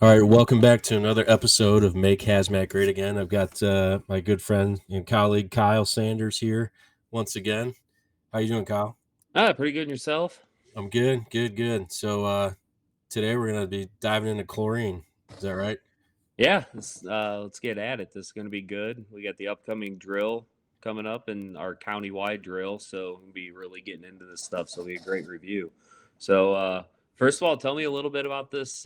All right, welcome back to another episode of Make Hazmat Great Again. I've got my good friend and colleague Kyle Sanders here once again. How you doing, Kyle? Pretty good in yourself. I'm good, good. So today we're gonna be diving into chlorine. Is that right? Yeah, let's get at it. This is going to be good. We got the upcoming drill coming up and our county-wide drill, so we'll be really getting into this stuff. So it'll be a great review. So first of all, tell me a little bit about this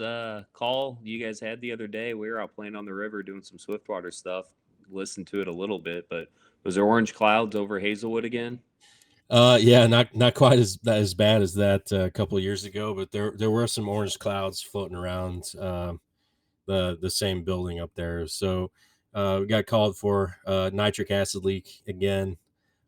call you guys had the other day. We were out playing on the river doing some swiftwater stuff. Listened to it a little bit, but was there orange clouds over Hazelwood again? Yeah, not quite as bad as that a couple of years ago, but there were some orange clouds floating around the same building up there. So we got called for nitric acid leak again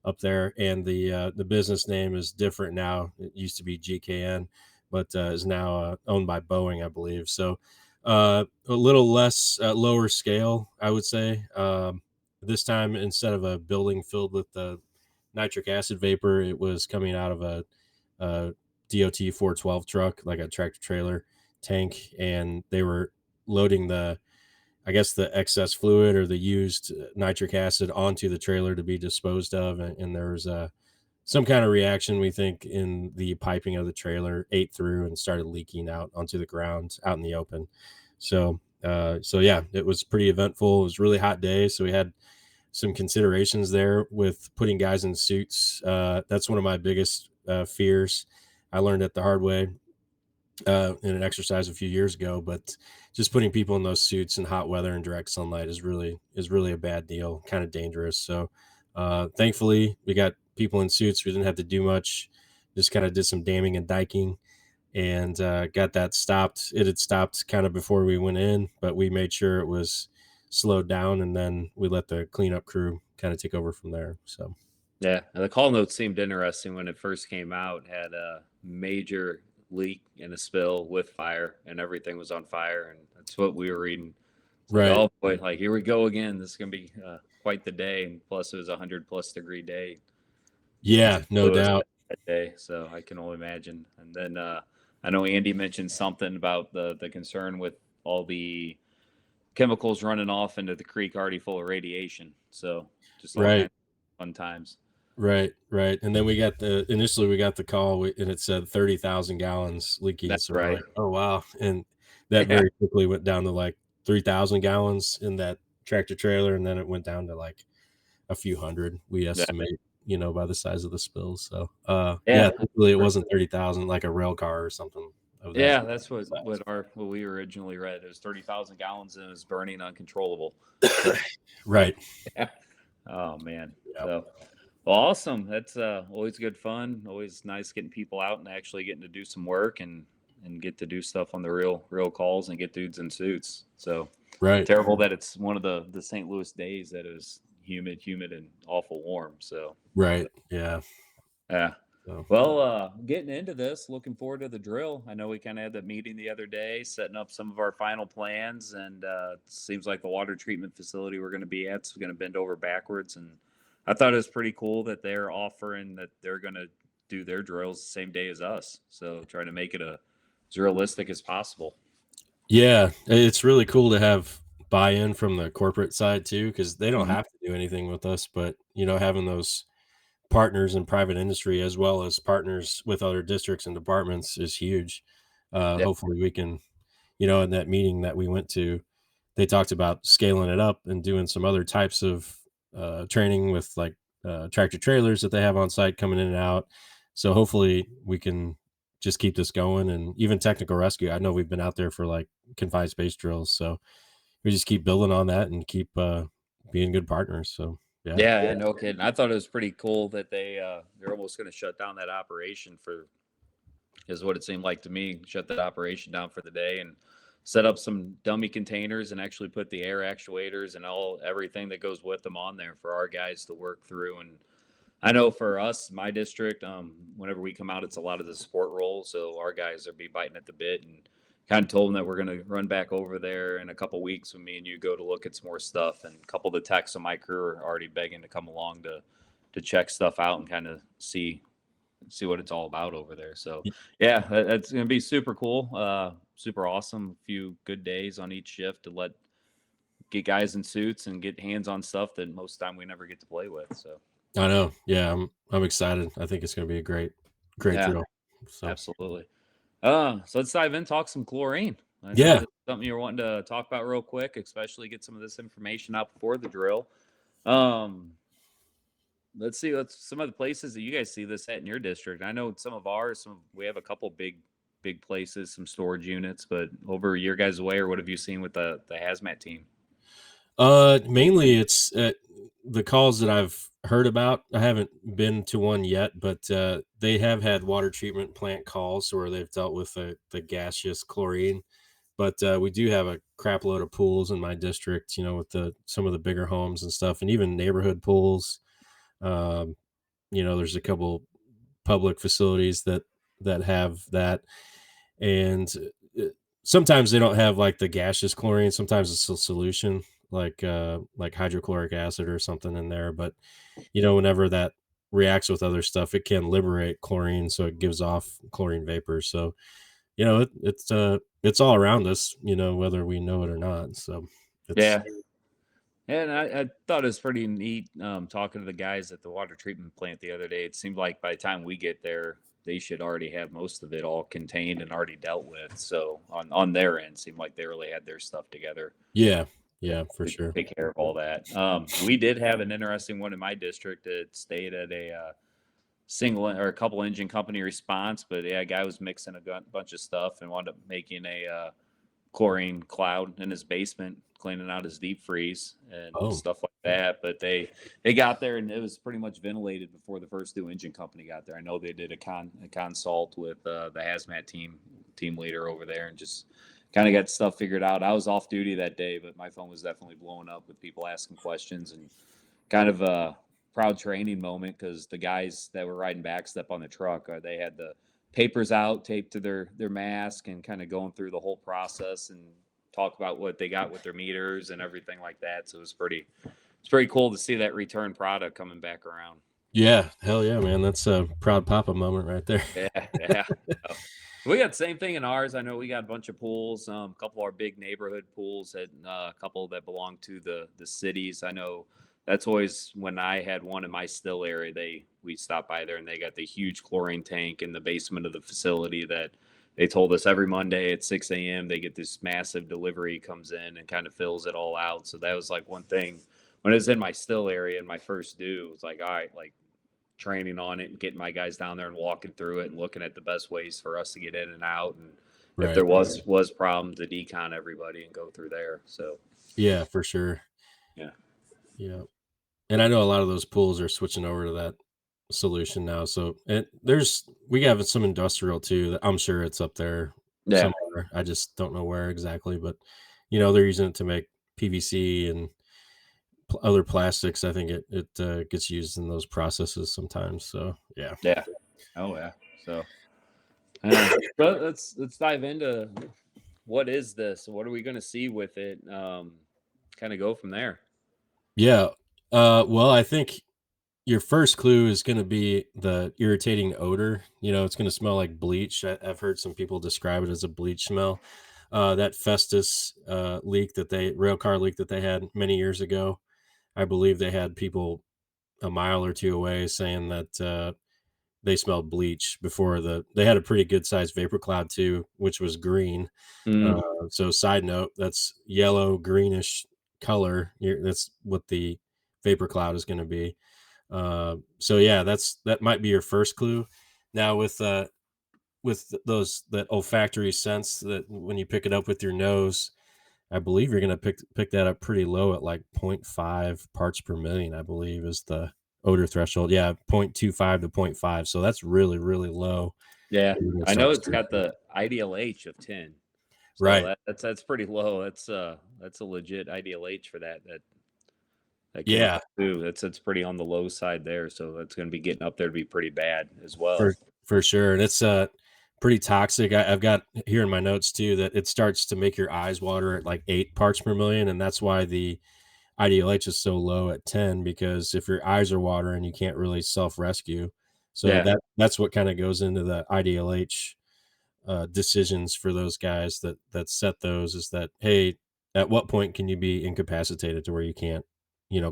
up there, and the business name is different now. It used to be GKN, but is now owned by Boeing, I believe. So a little less lower scale, I would say. This time, instead of a building filled with the nitric acid vapor, it was coming out of a DOT 412 truck, like a tractor trailer tank, and they were loading I guess the excess fluid or the used nitric acid onto the trailer to be disposed of, and there was some kind of reaction, we think, in the piping of the trailer, ate through and started leaking out onto the ground out in the open. So yeah, it was pretty eventful. It was a really hot day, so we had some considerations there with putting guys in suits. That's one of my biggest fears. I learned it the hard way in an exercise a few years ago, but just putting people in those suits in hot weather and direct sunlight is really a bad deal, kind of dangerous. So thankfully we got people in suits. We didn't have to do much, just kind of did some damming and diking and got that stopped. It had stopped kind of before we went in, but we made sure it was slowed down, and then we let the cleanup crew kind of take over from there. So Yeah, the call notes seemed interesting when it first came out. Had a major leak and a spill with fire, and everything was on fire, and that's what we were reading. It's like, right. oh boy, like here we go again. This is gonna be quite the day, and plus it was 100+ degree day. Lots Yeah, of no fluid doubt. that day, so I can only imagine. And then I know Andy mentioned something about the concern with all the chemicals running off into the creek already full of radiation. So just all kinds Right. of fun times. Right. And then initially we got the call and it said 30,000 gallons leaking. That's So we're right. like, oh, wow. And that Yeah. very quickly went down to like 3,000 gallons in that tractor trailer. And then it went down to like a few hundred, we Yeah. estimate, by the size of the spills. So, Yeah. yeah, thankfully it wasn't 30,000 like a rail car or something of that Yeah, that's size. what we originally read. It was 30,000 gallons and it was burning uncontrollable. So Right. yeah. Oh man. Yeah. So well, awesome. That's always good fun. Always nice getting people out and actually getting to do some work and get to do stuff on the real calls and get dudes in suits. So Right. terrible that it's one of the St. Louis days that it was humid and awful warm. So Right. Yeah. yeah. So, Well, getting into this, looking forward to the drill. I know we kind of had that meeting the other day, setting up some of our final plans, and it seems like the water treatment facility we're going to be at is going to bend over backwards. And I thought it was pretty cool that they're offering that they're going to do their drills the same day as us. So try to make it as realistic as possible. yeah, it's really cool to have buy-in from the corporate side too, because they don't Mhm. have to do anything with us, but having those partners in private industry as well as partners with other districts and departments is huge. Yeah. Hopefully we can, in that meeting that we went to, they talked about scaling it up and doing some other types of training with like tractor trailers that they have on site coming in and out. So hopefully we can just keep this going, and even technical rescue. I know we've been out there for like confined space drills, so we just keep building on that and keep being good partners. So yeah. Yeah, no kidding. I thought it was pretty cool that they're almost going to shut down that operation for is what it seemed like to me. Shut that operation down for the day and set up some dummy containers and actually put the air actuators and everything that goes with them on there for our guys to work through. And I know for us, my district, whenever we come out, it's a lot of the support roles. So our guys are be biting at the bit and kind of told them that we're going to run back over there in a couple weeks when me and you go to look at some more stuff. And a couple of the techs on my crew are already begging to come along to check stuff out and kind of see see what it's all about over there. So yeah, that's gonna be super cool. Super awesome. A few good days on each shift to get guys in suits and get hands on stuff that most time we never get to play with. So I know. Yeah, I'm excited. I think it's gonna be a great yeah, drill. So absolutely. So let's dive in, talk some chlorine. I know yeah. this is something you're wanting to talk about real quick, especially get some of this information out before the drill. Um, let's see. Let's some of the places that you guys see this at in your district. I know some of ours. We have a couple big places, some storage units, but over your guys' way, or what have you seen with the hazmat team? Mainly it's the calls that I've heard about. I haven't been to one yet, but they have had water treatment plant calls where they've dealt with the gaseous chlorine. But we do have a crap load of pools in my district, with some of the bigger homes and stuff, and even neighborhood pools. Um, there's a couple public facilities that have that, and uh, sometimes they don't have like the gaseous chlorine. Sometimes it's a solution like hydrochloric acid or something in there. But whenever that reacts with other stuff, it can liberate chlorine, so it gives off chlorine vapor. So it's all around us, whether we know it or not. So it's Yeah, and I thought it was pretty neat talking to the guys at the water treatment plant the other day. It seemed like by the time we get there, they should already have most of it all contained and already dealt with. So on their end, seemed like they really had their stuff together yeah, yeah, for to sure. take care of all that. We did have an interesting one in my district that stayed at a single or a couple engine company response, but yeah, a guy was mixing a bunch of stuff and wound up making a chlorine cloud in his basement, cleaning out his deep freeze and Oh, stuff like that. But they got there and it was pretty much ventilated before the first new engine company got there. I know they did a consult with the hazmat team leader over there and just kind of got stuff figured out. I was off duty that day, but my phone was definitely blowing up with people asking questions and kind of a proud training moment because the guys that were riding backstep on the truck, they had the papers out taped to their mask and kind of going through the whole process and talk about what they got with their meters and everything like that. So it's pretty cool to see that return product coming back around. yeah, hell yeah, man. That's a proud papa moment right there. Yeah, yeah. So, we got the same thing in ours. I know we got a bunch of pools, a couple of our big neighborhood pools, and a couple that belong to the cities. I know that's always when I had one in my still area. We stopped by there and they got the huge chlorine tank in the basement of the facility that they told us every Monday at 6 a.m. they get this massive delivery comes in and kind of fills it all out. So that was like one thing when it was in my still area in my first due. It was like, all right, like training on it and getting my guys down there and walking through it and looking at the best ways for us to get in and out and if Right. there was problems to decon everybody and go through there. So Yeah, for sure. yeah, Yeah. And I know a lot of those pools are switching over to that solution now. So and we have some industrial too that I'm sure it's up there yeah, somewhere. I just don't know where exactly, but they're using it to make PVC and other plastics. I think it gets used in those processes sometimes. So yeah. yeah, oh yeah. So but let's dive into what is this? What are we going to see with it? Kind of go from there. Yeah. Well, I think your first clue is going to be the irritating odor. It's going to smell like bleach. I've heard some people describe it as a bleach smell. That Festus rail car leak that they had many years ago. I believe they had people a mile or two away saying that they smelled bleach before they had a pretty good sized vapor cloud too, which was green. Mm, So side note, that's yellow greenish color. That's what the vapor cloud is going to be. So yeah, that might be your first clue. Now with those that olfactory sense that when you pick it up with your nose, I believe you're gonna pick that up pretty low at like zero point 0.5 parts per million, I believe is the odor threshold. Yeah, 0.25 to zero point 0.5. So that's really, really low. yeah, You're gonna I start know to it's see got the ideal H of 10. So right. that's pretty low. That's a legit ideal H for that Yeah, chemical too. That's pretty on the low side there. So that's going to be getting up there to be pretty bad as for well. for sure. And it's pretty toxic. I've got here in my notes too that it starts to make your eyes water at like 8 parts per million, and that's why the IDLH is so low at 10, because if your eyes are watering, you can't really self rescue. So Yeah. that's what kind of goes into the IDLH decisions for those guys that set those, is that, hey, at what point can you be incapacitated to where you can't,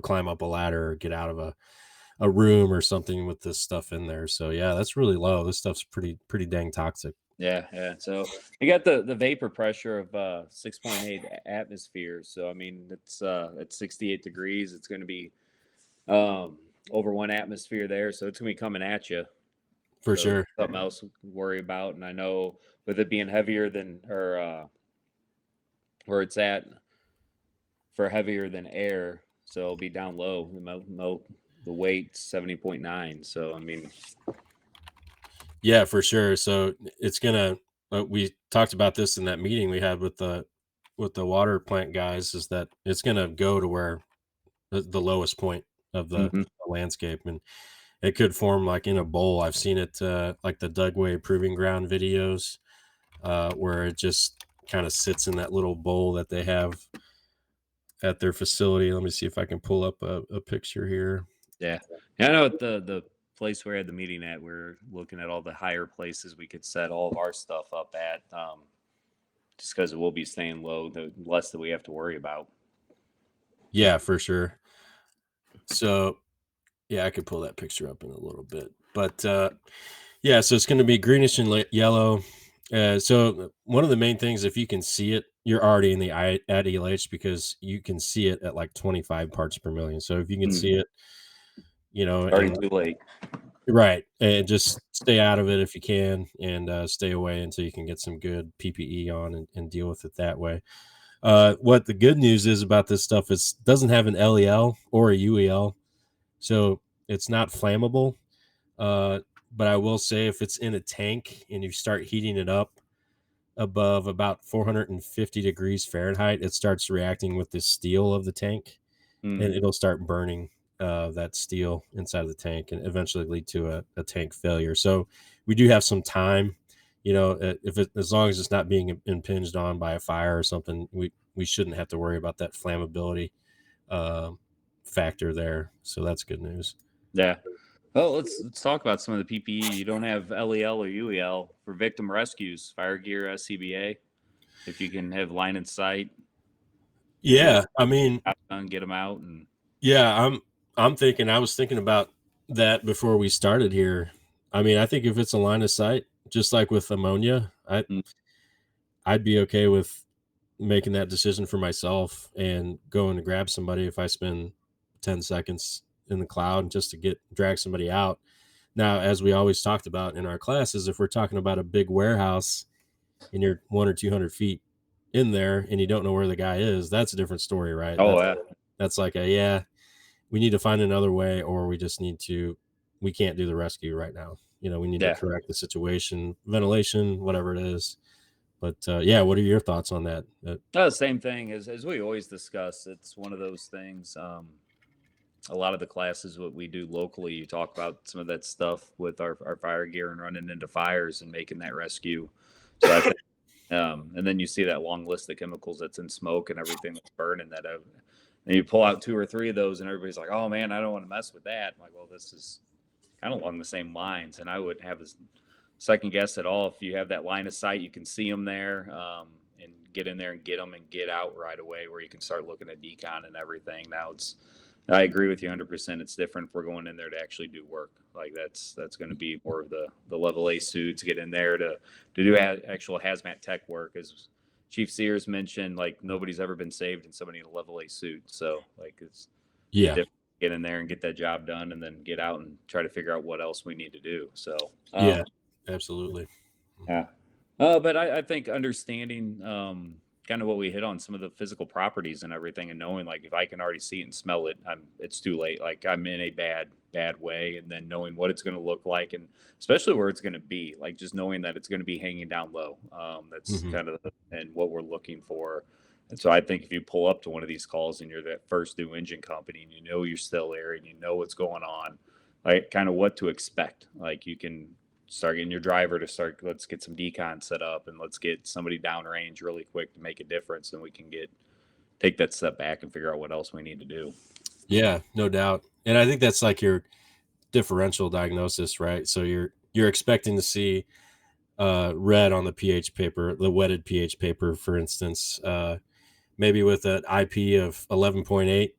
climb up a ladder or get out of a room or something with this stuff in there. So yeah, that's really low. This stuff's pretty dang toxic. Yeah, yeah. So you got the vapor pressure of 6.8 atmospheres. So I mean, it's at 68 degrees. It's going to be um, over one atmosphere there, so it's going to be coming at you. For So sure. something else to worry about. And I know with it being heavier than or where it's at for heavier than air, so it'll be down low. The weight 70.9. So I mean, Yeah, for sure. So it's gonna. We talked about this in that meeting we had with the water plant guys, is that it's gonna go to where the lowest point of mhm. the landscape, and it could form like in a bowl. I've seen it, like the Dugway Proving Ground videos, where it just kind of sits in that little bowl that they have at their facility. Let me see if I can pull up a picture here. Yeah. Yeah, I know at the place we had the meeting at, we're looking at all the higher places we could set all of our stuff up at, just because it will be staying low, the less that we have to worry about. Yeah, for sure. So yeah, I could pull that picture up in a little bit, but yeah, so it's going to be greenish and yellow. So one of the main things, if you can see it, you're already in the IDLH, because you can see it at like 25 parts per million. So if you can Mm, see it, already and too late. right, and just stay out of it if you can, and stay away until you can get some good PPE on, and deal with it that way. What the good news is about this stuff is it doesn't have an LEL or a UEL, so it's not flammable. Uh, but I will say, if it's in a tank and you start heating it up above about 450 degrees Fahrenheit, it starts reacting with the steel of the tank, and Mm, it'll start burning that steel inside of the tank, and eventually lead to a tank failure. So we do have some time, if it, as long as it's not being impinged on by a fire or something, we shouldn't have to worry about that flammability um, factor there. So that's good news. yeah. Well, let's talk about some of the PPE. You don't have LEL or UEL for victim rescues, fire gear, SCBA. If you can have line in sight, get Yeah, I mean, out and get them out, and yeah, I'm thinking, I was thinking about that before we started here. I mean, I think if it's a line of sight, just like with ammonia, mm, I'd be okay with making that decision for myself and going to grab somebody if I spend 10 seconds in the cloud just to drag somebody out. Now, as we always talked about in our classes, if we're talking about a big warehouse and you're 1 or 200 feet in there and you don't know where the guy is, that's a different story, right? oh yeah, That's like yeah, we need to find another way, or we can't do the rescue right now. We need to yeah. correct the situation, ventilation, whatever it is. But yeah, what are your thoughts on that? No, same thing as we always discuss. It's one of those things. A lot of the classes what we do locally, you talk about some of that stuff with our fire gear and running into fires and making that rescue. So I think, and then you see that long list of chemicals that's in smoke and everything that's burning that out. And you pull out two or three of those, and everybody's like, "Oh man, I don't want to mess with that." I'm like, well, this is kind of along the same lines, and I wouldn't have a second guess at all. If you have that line of sight, you can see them there, and get in there and get them and get out right away, where you can start looking at decon and everything. Now it's, I agree with you 100%. It's different if we're going in there to actually do work. Like that's going to be more of the level A suits, get in there to do actual hazmat tech work. As Chief Sears mentioned, like nobody's ever been saved in somebody in a level A suit. So like it's Yeah, different. Get in there and get that job done, and then get out and try to figure out what else we need to do. So yeah, absolutely. yeah. But I think understanding kind of what we hit on, some of the physical properties and everything, and knowing like if I can already see it and smell it, it's too late. Like I'm in a bad way, and then knowing what it's going to look like, and especially where it's going to be, like just knowing that it's going to be hanging down low. That's Hmm. kind of and what we're looking for. And so I think if you pull up to one of these calls and you're that first new engine company and you know you're still there and you know what's going on, like kind of what to expect. Like you can start getting your driver to start, let's get some decon set up and let's get somebody downrange really quick to make a difference, and we can take that step back and figure out what else we need to do. Yeah, no doubt. And I think that's like differential diagnosis, right? So you're expecting to see red on the pH paper, the wetted pH paper, for instance, maybe with an IP of 11.8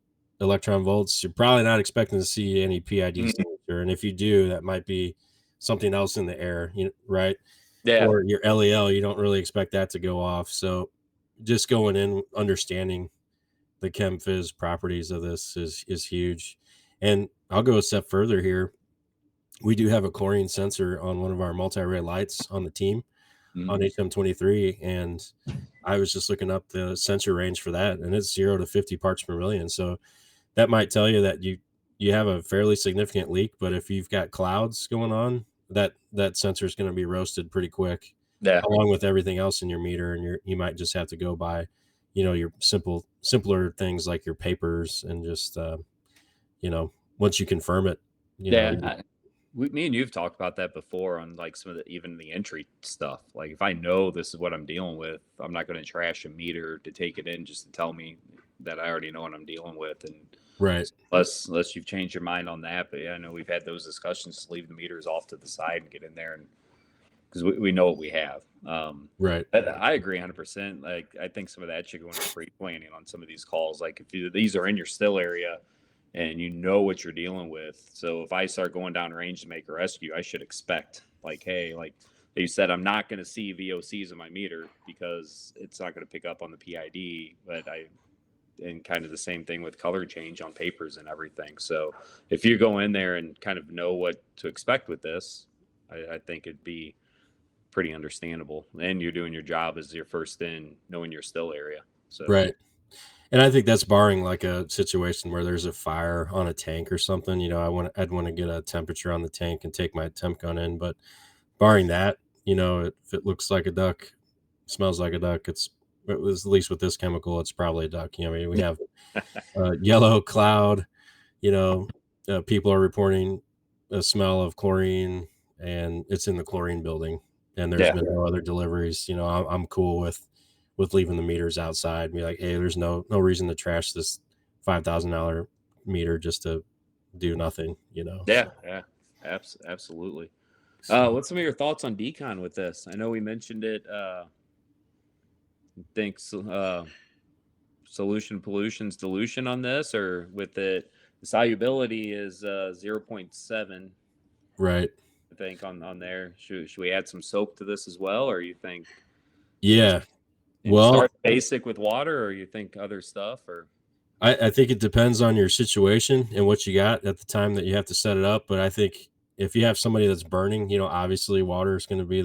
electron volts. You're probably not expecting to see any PID Mhm. signature, and if you do, that might be something else in the air, right? Yeah. Or your LEL, you don't really expect that to go off. So just going in, understanding the chem phys properties of this is huge. And I'll go a step further here. We do have a chlorine sensor on one of our multi-array lights on the team Mhm. on HM23, and I was just looking up the sensor range for that, and it's 0 to 50 parts per million. So that might tell you that you have a fairly significant leak, but if you've got clouds going on, that sensor is going to be roasted pretty quick, Yeah. along with everything else in your meter, and you might just have to go by, your simpler things like your papers, and just once you confirm it, you know, Yeah. Me and you've talked about that before on like some of the even the entry stuff. Like if I know this is what I'm dealing with, I'm not going to trash a meter to take it in just to tell me that I already know what I'm dealing with. And right, unless you've changed your mind on that, but yeah, I know we've had those discussions. Just leave the meters off to the side and get in there, and because we know what we have. right, But I agree 100%. Like I think some of that should go into pre-planning on some of these calls. Like if these are in your still area and you know what you're dealing with. So if I start going down range to make a rescue, I should expect like, hey, like you said, I'm not going to see VOCs in my meter because it's not going to pick up on the PID. But and kind of the same thing with color change on papers and everything. So if you go in there and kind of know what to expect with this, I think it'd be pretty understandable. And you're doing your job as your first in, knowing your still area. So right. And I think that's barring like a situation where there's a fire on a tank or something. I'd want to get a temperature on the tank and take my temp gun in. But barring that, if it looks like a duck, smells like a duck, it was at least with this chemical, it's probably a duck. I mean, we have yellow cloud. You know, People are reporting a smell of chlorine, and it's in the chlorine building. And there's yeah, been no other deliveries. I'm cool with leaving the meters outside. And be like, hey, there's no reason to trash this $5,000 meter just to do nothing. yeah, So yeah, absolutely. so What's some of your thoughts on decon with this? I know we mentioned it. Thanks. Solution pollution's dilution on this, or with it, the solubility is 0.7. right, I think on there. Should we add some soap to this as well, or you think just yeah. start Well, basic with water, or you think other stuff, or I think it depends on your situation and what you got at the time that you have to set it up. But I think if you have somebody that's burning, obviously water is going to be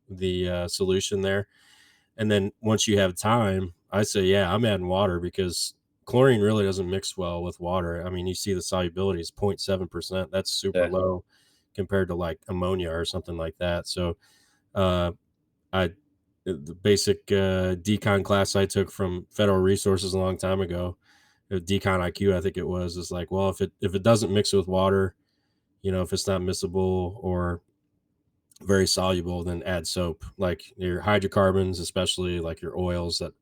the solution there. And then once you have time, I say, yeah, I'm adding water, because chlorine really doesn't mix well with water. I mean, you see the solubility is 0.7%. That's super yeah, low compared to like ammonia or something like that. So, uh, I the basic decon class I took from Federal Resources a long time ago, decon IQ, I think it was, is like, well, if it doesn't mix with water, if it's not miscible or very soluble, then add soap. Like your hydrocarbons, especially like your oils that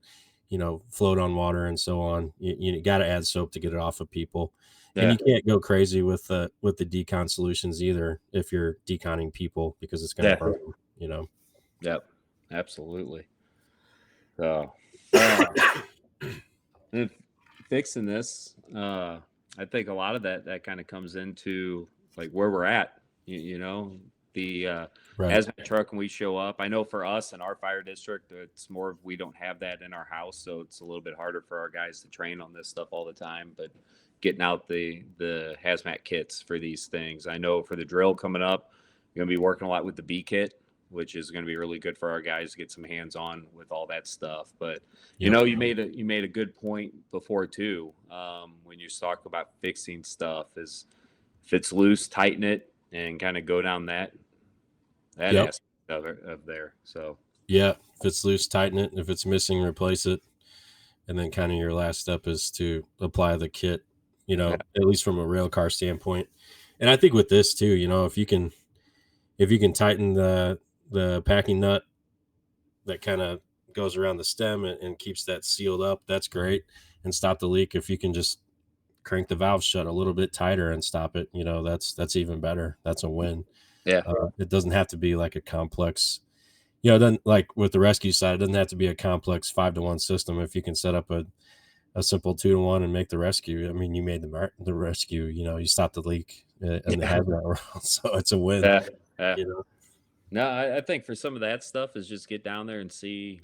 float on water and so on. You got to add soap to get it off of people, and yeah, you can't go crazy with the decon solutions either if you're deconning people, because it's going to yeah, burn them. yep, absolutely. So, and fixing this, I think a lot of that kind of comes into like where we're at. The Right. hazmat truck when we show up. I know for us in our fire district, it's more of we don't have that in our house, so it's a little bit harder for our guys to train on this stuff all the time. But getting out the hazmat kits for these things, I know for the drill coming up, you're gonna be working a lot with the B kit, which is going to be really good for our guys to get some hands on with all that stuff. But Yep. you made a good point before too. When you talk about fixing stuff, is if it's loose, tighten it and kind of go down that Yep. aspect of there. So Yeah. If it's loose, tighten it. If it's missing, replace it. And then kind of your last step is to apply the kit, yeah, at least from a rail car standpoint. And I think with this too, if you can tighten the packing nut that kind of goes around the stem and keeps that sealed up, that's great, and stop the leak. If you can just crank the valve shut a little bit tighter and stop it, that's even better. That's a win. Yeah. It doesn't have to be like a complex, it doesn't, like with the rescue side, it doesn't have to be a complex 5-to-1 system. If you can set up a simple 2-to-1 and make the rescue, I mean, you made the rescue, you stopped the leak and the Yeah. hazmat round, so it's a win, Yeah. Yeah. you know? No, I think for some of that stuff is just get down there and see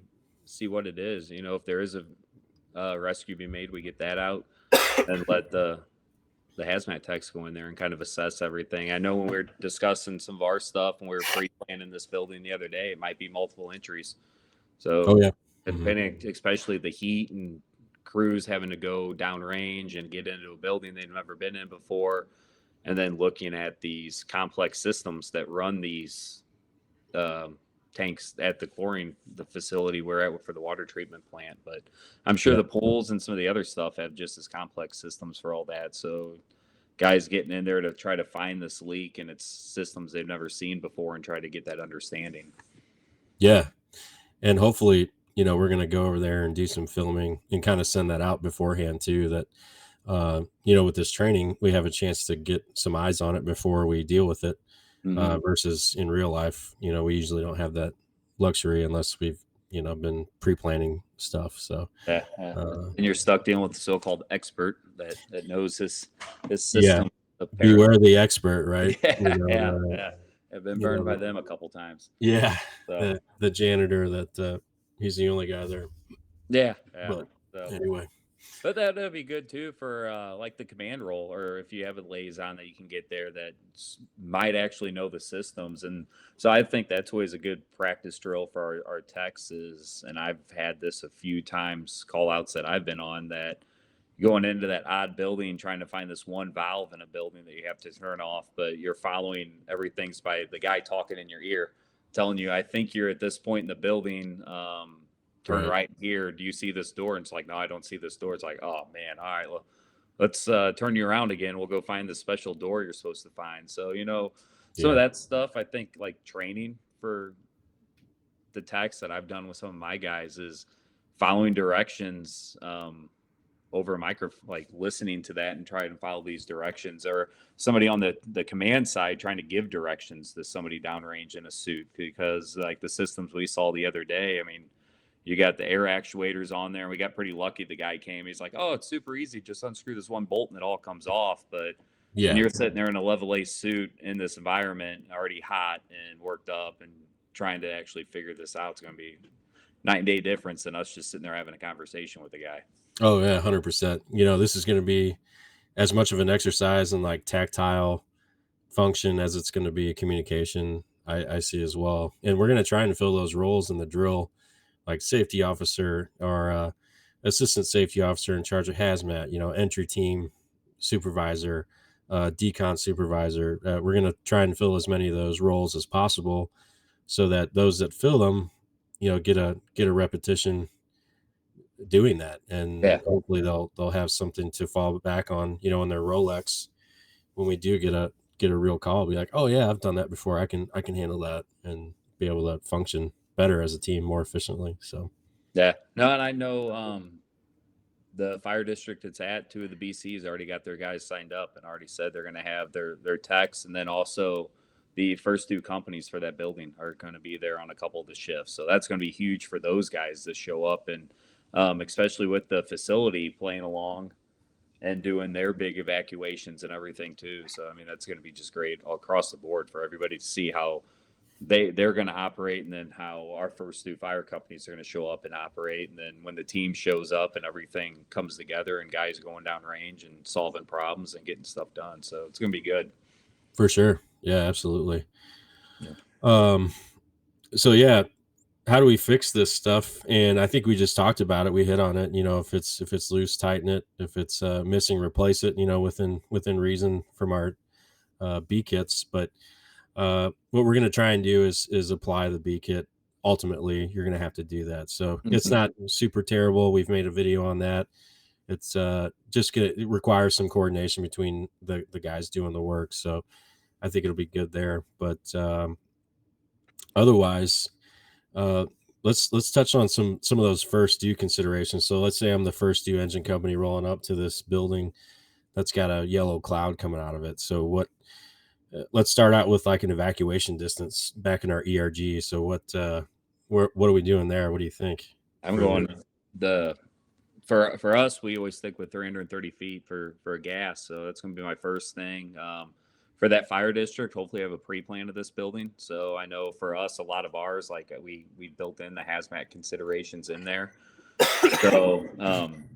what it is. If there is a rescue be made, we get that out and let the hazmat techs go in there and kind of assess everything. I know when we were discussing some of our stuff and we were pre-planning this building the other day, it might be multiple entries. Oh, So yeah. Mhm. depending, especially the heat and crews having to go downrange and get into a building they've never been in before, and then looking at these complex systems that run these um, tanks at the chlorine the facility we're at for the water treatment plant. But I'm sure Yeah. the pools and some of the other stuff have just as complex systems for all that. So guys getting in there to try to find this leak and its systems they've never seen before and try to get that understanding. Yeah. And hopefully, we're gonna go over there and do some filming and kinda send that out beforehand too, that, with this training, we have a chance to get some eyes on it before we deal with it, Mm-hmm. versus in real life, we usually don't have that luxury unless we've, been pre-planning stuff, so, Yeah, yeah. uh, And you're stuck dealing with the so-called expert that knows his yeah, system. Apparently, beware the expert, right? yeah, yeah, yeah. I've been You burned know, by the them a couple times. yeah, So the janitor that, he's the only guy there, yeah, yeah. but So anyway. but that'd be good too for like the command role, or if you have a liaison that you can get there that might actually know the systems. And so I think that's always a good practice drill for our techs is, and I've had this a few times call outs that I've been on that going into that odd building, trying to find this one valve in a building that you have to turn off, but you're following everything's by the guy talking in your ear, telling you, I think you're at this point in the building. Turn Right. right here. Do you see this door? And it's like, no, I don't see this door. It's like, oh man, all right, well, let's turn you around again. We'll go find the special door you're supposed to find. So, some of Yeah. that stuff, I think like training for the techs that I've done with some of my guys is following directions. Over a micro, like listening to that and trying to follow these directions, or somebody on the command side trying to give directions to somebody downrange in a suit, because like the systems we saw the other day, I mean, you got the air actuators on there, and we got pretty lucky. The guy came, he's like, oh, it's super easy, just unscrew this one bolt and it all comes off. But when Yeah. you're sitting there in a level A suit in this environment, already hot and worked up and trying to actually figure this out, it's going to be night and day difference than us just sitting there having a conversation with the guy. Oh, yeah, 100%. This is gonna be as much of an exercise in, like, tactile function as it's gonna be a communication, I see as well, and we're gonna try and fill those roles in the drill, like safety officer or, assistant safety officer in charge of hazmat, entry team supervisor, decon supervisor. We're gonna try and fill as many of those roles as possible so that those that fill them, get a repetition doing that, Yeah. and hopefully they'll have something to fall back on, in their Rolex when we do get a real call. Be like, oh yeah, I've done that before. I can handle that and be able to function better as a team more efficiently. So Yeah. No, and I know the fire district it's at, two of the BCs already got their guys signed up and already said they're going to have their techs, and then also the first two companies for that building are going to be there on a couple of the shifts. So that's going to be huge for those guys to show up, and especially with the facility playing along and doing their big evacuations and everything too. So I mean that's going to be just great all across the board for everybody to see how they're going to operate, and then how our first two fire companies are going to show up and operate, and then when the team shows up and everything comes together and guys going down range and solving problems and getting stuff done. So it's going to be good. for sure, yeah, absolutely. Yeah. Um, so yeah, how do we fix this stuff? And I think we just talked about it. We hit on it. If it's loose, tighten it. If it's missing, replace it. Within reason from our B kits. But what we're going to try and do is apply the B kit. Ultimately, you're going to have to do that. So it's Mhm. not super terrible. We've made a video on that. It's just gonna it requires some coordination between the guys doing the work. So I think it'll be good there. But otherwise, uh, let's touch on some of those first due considerations. So let's say I'm the first due engine company rolling up to this building. that's got a yellow cloud coming out of it. So let's start out with like an evacuation distance back in our ERG. So what are we doing there? What do you think I'm for going the for us, we always stick with 330 feet for a gas. So that's going to be my first thing. For that fire district, hopefully I have a pre-plan of this building. So I know for us, a lot of ours, like we built in the hazmat considerations in there. So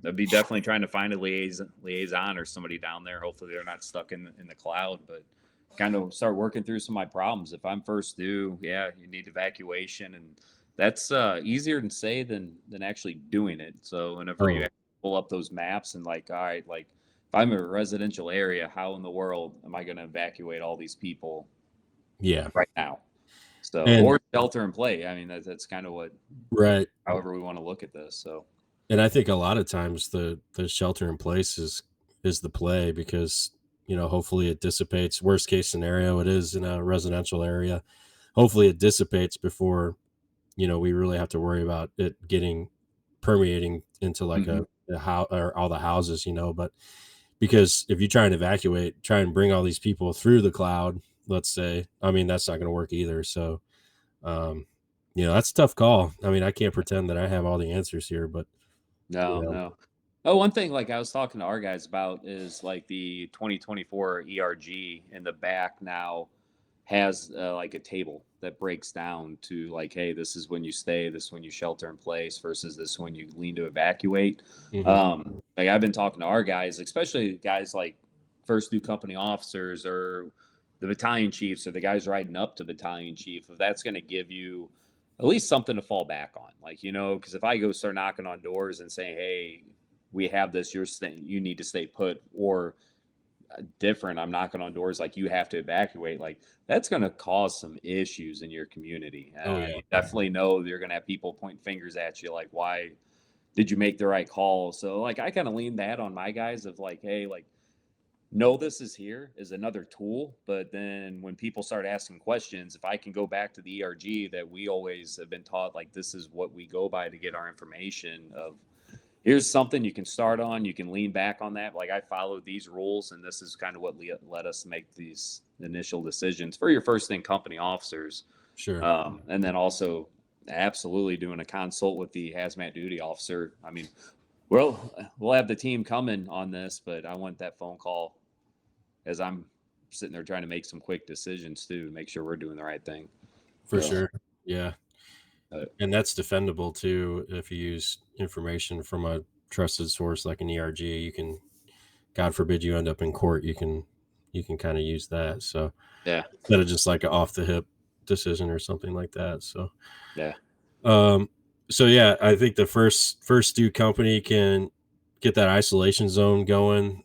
I'd be definitely trying to find a liaison or somebody down there. Hopefully they're not stuck in the cloud, but kind of start working through some of my problems. If I'm first due, yeah, you need evacuation, and that's easier to say than actually doing it. So whenever you Oh, pull up those maps and like, all right, like if I'm in a residential area, how in the world am I going to evacuate all these people yeah. right now? So And or shelter in play. I mean, that's kind of what right. however we want to look at this. So. And I think a lot of times the shelter in place is the play because, hopefully it dissipates. Worst case scenario, it is in a residential area. Hopefully it dissipates before, we really have to worry about it getting permeating into like Mhm. a house or all the houses, but because if you try and try and bring all these people through the cloud, let's say, I mean, that's not going to work either. So, um, that's a tough call. I mean, I can't pretend that I have all the answers here, but you No, know, no. Oh, one thing like I was talking to our guys about is like the 2024 ERG in the back now has like a table that breaks down to like, hey, this is when you stay, this is when you shelter in place versus this when you lean to evacuate. mhm. Like I've been talking to our guys, especially guys like first new company officers or the battalion chiefs or the guys riding up to battalion chief. If that's going to give you at least something to fall back on. Like, because if I go start knocking on doors and saying, hey, we have this, you need to stay put, or different, I'm knocking on doors like you have to evacuate, like that's going to cause some issues in your community. Oh yeah, You definitely know you're going to have people pointing fingers at you, like, why did you make the right call? So, like, I kind of lean that on my guys of like, hey, like, know this is here is another tool. But then when people start asking questions, if I can go back to the ERG that we always have been taught, like this is what we go by to get our information of here's something you can start on, you can lean back on that. Like I followed these rules and this is kind of what led us to make these initial decisions for your first thing company officers. sure, And then also absolutely doing a consult with the hazmat duty officer. I mean, we'll have the team coming on this, but I want that phone call as I'm sitting there trying to make some quick decisions too, to make sure we're doing the right thing. for So, sure. Yeah, and that's defendable too if you use information from a trusted source like an ERG. You can, God forbid, you end up in court. You can kind of use that. So yeah, instead of just like an off the hip decision or something like that. So yeah, Um, so yeah, I think the first due company can get that isolation zone going.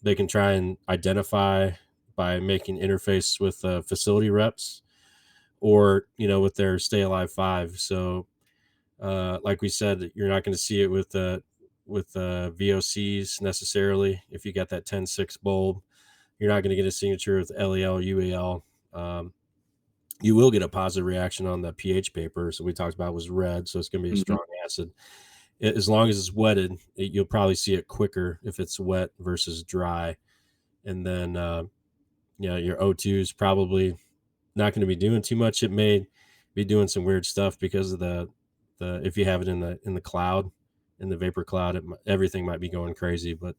They can try and identify by making interface with facility reps or with their stay alive five. So like we said, you're not going to see it with VOCs necessarily. If you got that 10-6 bulb, you're not going to get a signature with LEL, UAL. You will get a positive reaction on the pH paper. So we talked about was red, so it's going to be a hmm strong acid. As long as it's wetted, you'll probably see it quicker if it's wet versus dry. And then, your O2 is probably not going to be doing too much. It may be doing some weird stuff because of the if you have it in the cloud, in the vapor cloud, everything might be going crazy. But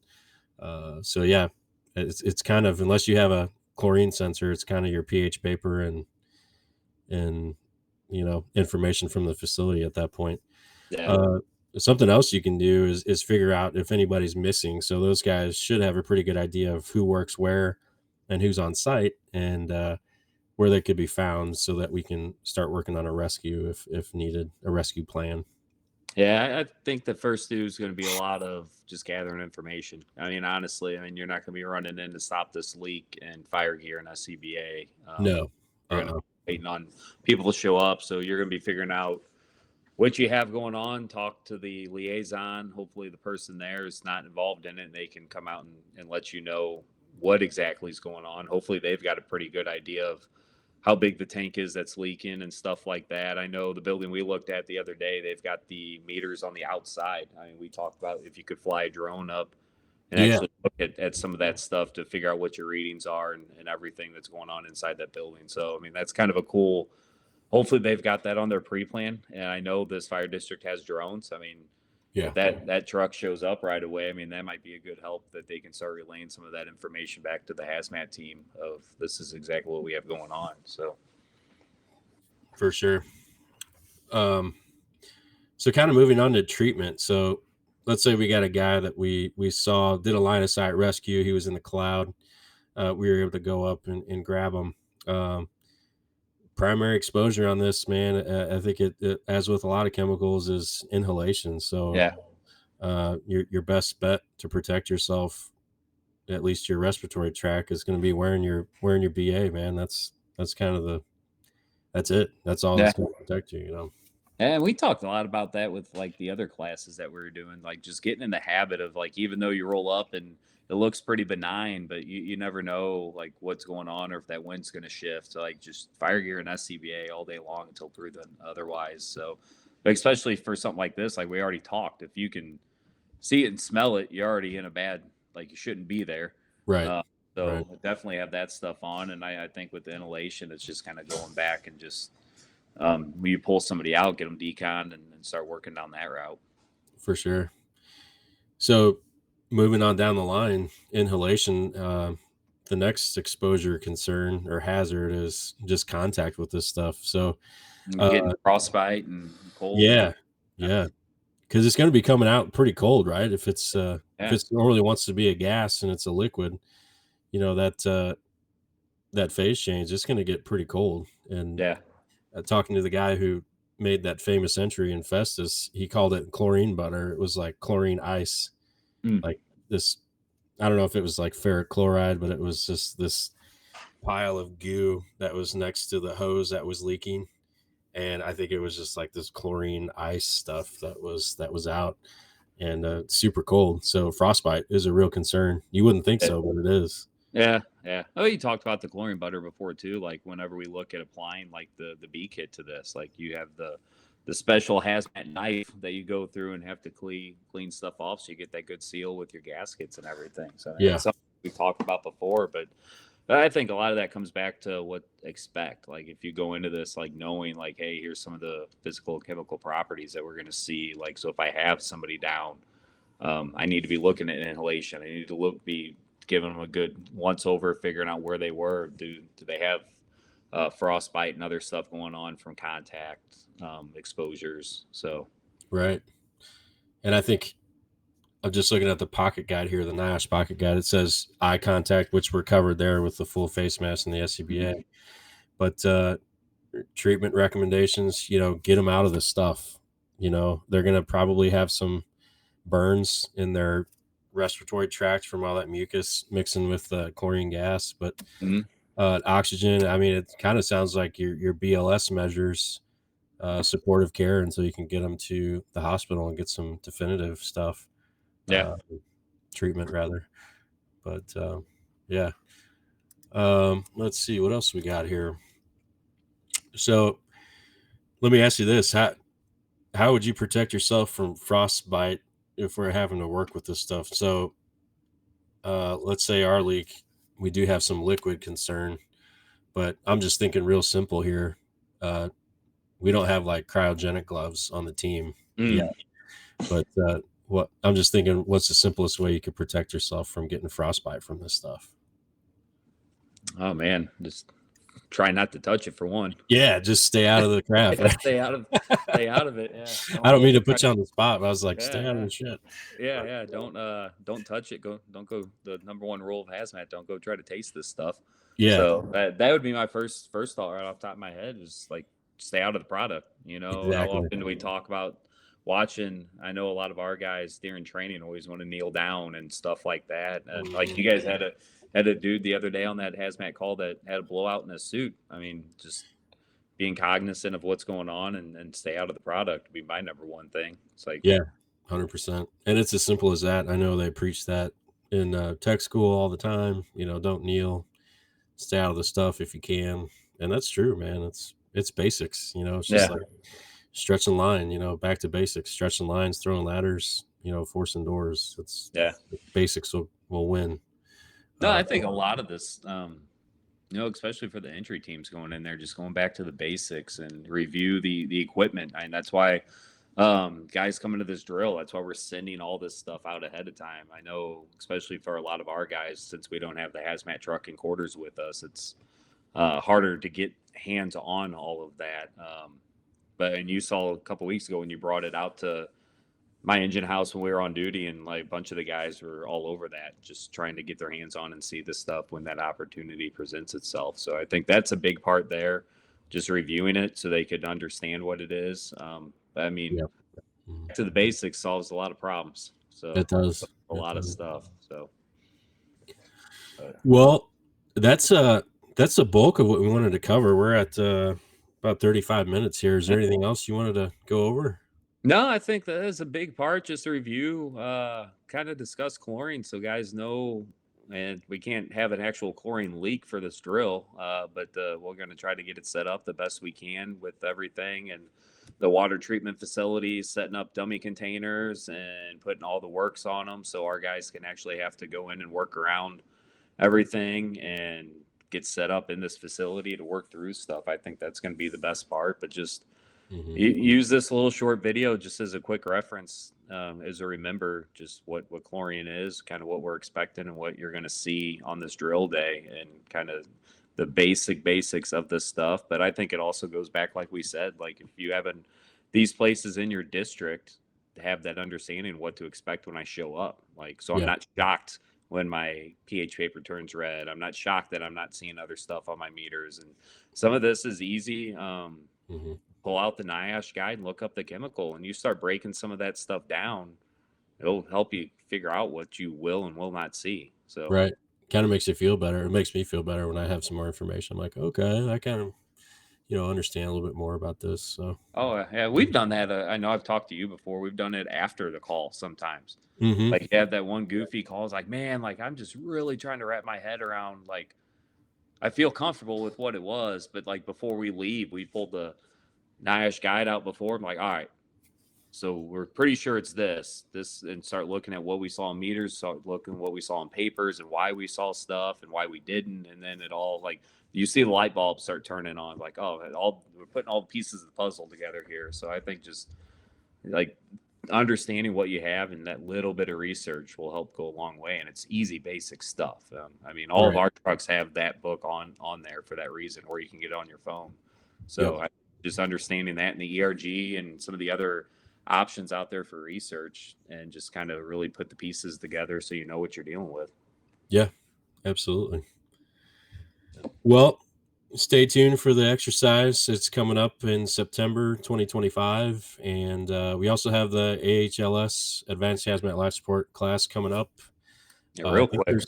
so yeah, it's kind of, unless you have a chlorine sensor, it's kind of your pH paper and information from the facility at that point. yeah, Uh, Something else you can do is figure out if anybody's missing. So those guys should have a pretty good idea of who works where and who's on site and where they could be found, so that we can start working on a rescue if needed, a rescue plan. yeah. I think the first due is going to be a lot of just gathering information. I mean, honestly, I mean, you're not going to be running in to stop this leak and fire gear and SCBA. No. You're going to Uh-uh. be waiting on people to show up, so you're going to be figuring out what you have going on. Talk to the liaison. Hopefully, the person there is not involved in it, and they can come out and let you know what exactly is going on. Hopefully, they've got a pretty good idea of how big the tank is that's leaking and stuff like that. I know the building we looked at the other day, they've got the meters on the outside. I mean, we talked about if you could fly a drone up and Yeah. actually look at some of that stuff to figure out what your readings are and everything that's going on inside that building. So, I mean, that's kind of a cool. Hopefully, they've got that on their pre-plan. And I know this fire district has drones. I mean, Yeah. if that truck shows up right away, I mean, that might be a good help that they can start relaying some of that information back to the hazmat team of this is exactly what we have going on. So, For sure. Um, so kind of moving on to treatment. So let's say we got a guy that we saw did a line of sight rescue. He was in the cloud. We were able to go up and grab him. Um, Primary exposure on this, man, I think it, as with a lot of chemicals, is inhalation. So yeah. your best bet to protect yourself, at least your respiratory tract, is going to be wearing your BA, man. That's kind of that's it. That's all Yeah. that's going to protect you, you know. And we talked a lot about that with like the other classes that we were doing, like just getting in the habit of like, even though you roll up and it looks pretty benign, but you never know like what's going on or if that wind's going to shift. So like just fire gear and SCBA all day long until proven otherwise. So, but especially for something like this, like we already talked, if you can see it and smell it, you're already in a bad, like you shouldn't be there. Right. Uh, Right. so definitely have that stuff on. And I think with the inhalation, it's just kind of going back and just when you pull somebody out, get them deconned and start working down that route. For sure. So moving on down the line, inhalation, the next exposure concern or hazard is just contact with this stuff. So And uh, getting frostbite and cold. yeah, yeah, because it's going to be coming out pretty cold, right? If Yeah. it's normally wants to be a gas and it's a liquid, you know that phase change, it's going to get pretty cold. And Yeah. talking to the guy who made that famous entry in Festus, he called it chlorine butter. It was like chlorine ice, Mm. like this. I don't know if it was like ferric chloride, but it was just this pile of goo that was next to the hose that was leaking. And I think it was just like this chlorine ice stuff that was out and super cold. So frostbite is a real concern. You wouldn't think so, but it is. Yeah. Yeah. Oh, you talked about the chlorine butter before too. Like whenever we look at applying like the B kit to this, like you have the special hazmat knife that you go through and have to clean stuff off so you get that good seal with your gaskets and everything. So I mean, Yeah. it's something we talked about before, but I think a lot of that comes back to what expect. Like if you go into this like knowing like, hey, here's some of the physical and chemical properties that we're going to see. Like so, if I have somebody down, I need to be looking at inhalation. I need to be giving them a good once over, figuring out where they were. Do they have frostbite and other stuff going on from contact exposures? So Right. And I think I'm just looking at the pocket guide here, the NIOSH pocket guide. It says eye contact, which we're covered there with the full face mask and the SCBA. But treatment recommendations, get them out of the stuff. They're going to probably have some burns in their respiratory tract from all that mucus mixing with chlorine gas. But Mhm. oxygen, I mean, it kind of sounds like your BLS measures supportive care until you can get them to the hospital and get some definitive stuff. Yeah. Treatment rather. But yeah. Let's see what else we got here. So let me ask you this: how would you protect yourself from frostbite if we're having to work with this stuff? So let's say our leak, we do have some liquid concern, but I'm just thinking real simple here. We don't have like cryogenic gloves on the team yet, Mm. but what I'm just thinking, what's the simplest way you could protect yourself from getting frostbite from this stuff? Oh man, just try not to touch it for one. Yeah, just stay out of the craft. Yeah, Right? stay out of it. Yeah. I don't mean to Try. put you on the spot, but I was like, Yeah, stay out of yeah. the shit. Yeah, But, yeah. Don't touch it. Don't go the number one rule of hazmat, don't go try to taste this stuff. yeah, So that would be my first thought right off the top of my head is like stay out of the product. You know, how exactly. often do we talk about watching? I know a lot of our guys during training always want to kneel down and stuff like that. And like you guys had a dude the other day on that hazmat call that had a blowout in his suit. I mean, just being cognizant of what's going on and stay out of the product would be my number one thing. It's like, Yeah, 100%. And it's as simple as that. I know they preach that in tech school all the time. Don't kneel, stay out of the stuff if you can. And that's true, man. It's basics. It's just yeah, like stretching line. Back to basics, stretching lines, throwing ladders, forcing doors. That's Yeah. basics will win. No, I think a lot of this, especially for the entry teams going in there, just going back to the basics and review the equipment. And that's why guys coming to this drill, that's why we're sending all this stuff out ahead of time. I know, especially for a lot of our guys, since we don't have the hazmat truck and quarters with us, it's harder to get hands on all of that. And you saw a couple weeks ago when you brought it out to my engine house when we were on duty, and like a bunch of the guys were all over that, just trying to get their hands on and see this stuff when that opportunity presents itself. So I think that's a big part there, just reviewing it so they could understand what it is. I mean, Yep. Mhm. to the basics solves a lot of problems. So It does. a lot of stuff. So, Well, that's the bulk of what we wanted to cover. We're at about 35 minutes here. Is there anything else you wanted to go over? no, I think that is a big part. Just to review, kind of discuss chlorine so guys know. And we can't have an actual chlorine leak for this drill, but we're going to try to get it set up the best we can with everything, and the water treatment facilities, setting up dummy containers and putting all the works on them so our guys can actually have to go in and work around everything and get set up in this facility to work through stuff. I think that's going to be the best part, but just use this little short video just as a quick reference, as a remember just what chlorine is, kind of what we're expecting and what you're going to see on this drill day, and kind of the basics of this stuff. But I think it also goes back, like we said, like if you haven't these places in your district, have that understanding what to expect when I show up. Like, so I'm Yeah. not shocked when my pH paper turns red. I'm not shocked that I'm not seeing other stuff on my meters. And some of this is easy. Pull out the NIOSH guide and look up the chemical, and you start breaking some of that stuff down. It'll help you figure out what you will and will not see. So, Right. Kind of makes you feel better. It makes me feel better when I have some more information. I'm like, okay, I kind of, understand a little bit more about this. So, oh yeah, we've done that. I know I've talked to you before. We've done it after the call sometimes. mm-hmm. Like you have that one goofy call. It's like, man, like I'm just really trying to wrap my head around. Like I feel comfortable with what it was, but like before we leave, we pulled the NIOSH guide out before. I'm like, all right, so we're pretty sure it's this, and start looking at what we saw in meters, start looking what we saw in papers and why we saw stuff and why we didn't. And then it all, like, you see the light bulbs start turning on, like, oh, we're putting all the pieces of the puzzle together here. So I think just like understanding what you have and that little bit of research will help go a long way. And it's easy, basic stuff. I mean, all of our trucks have that book on there for that reason, or you can get it on your phone. So just understanding that, and the ERG and some of the other options out there for research, and just kind of really put the pieces together so you know what you're dealing with. Yeah, absolutely. Well, stay tuned for the exercise. It's coming up in September 2025. And we also have the AHLS Advanced Hazmat Life Support class coming up. Yeah, real quick.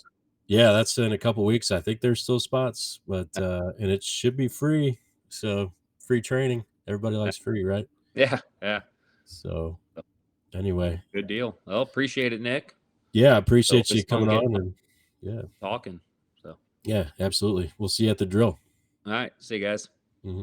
Yeah, that's in a couple weeks. I think there's still spots, but and it should be free. So free training. Everybody likes free, right? Yeah. So anyway, good deal. Well, appreciate it, Nick. Yeah, appreciate you coming on and talking. So yeah, absolutely. We'll see you at the drill. All right, see you guys. Mm-hmm.